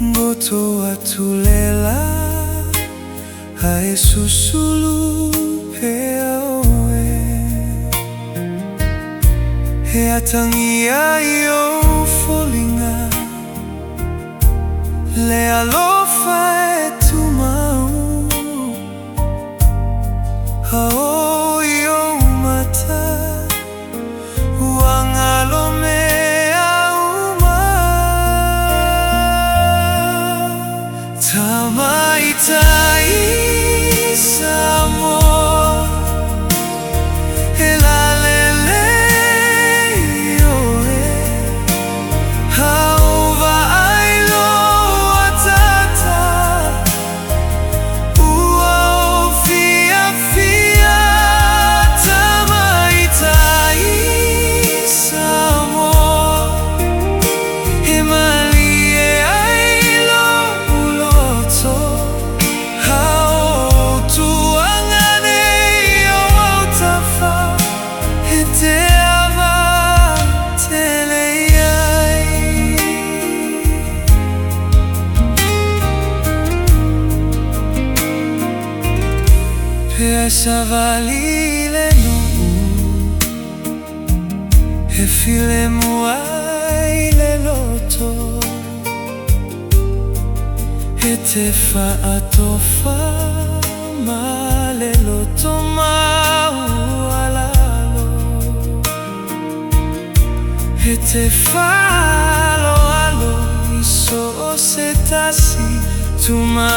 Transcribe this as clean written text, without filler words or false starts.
Ngoto atulela Ae susulu pea oe He atangia yo folinga Le alofa e tumau Hao yo mata Wangalo mea uma Tama'ita'i Samoa Helalele yoe Hauva ailo atata Ua o fia fia Tama'ita'i Samoa Hemali e ailo uloto Hao tuangane yo autafa He te ama teleai Pea savali lenu He file muai le loto He te fa'atofa ma le loto mau alalo He te fa'alo alo iso o se tasi tuma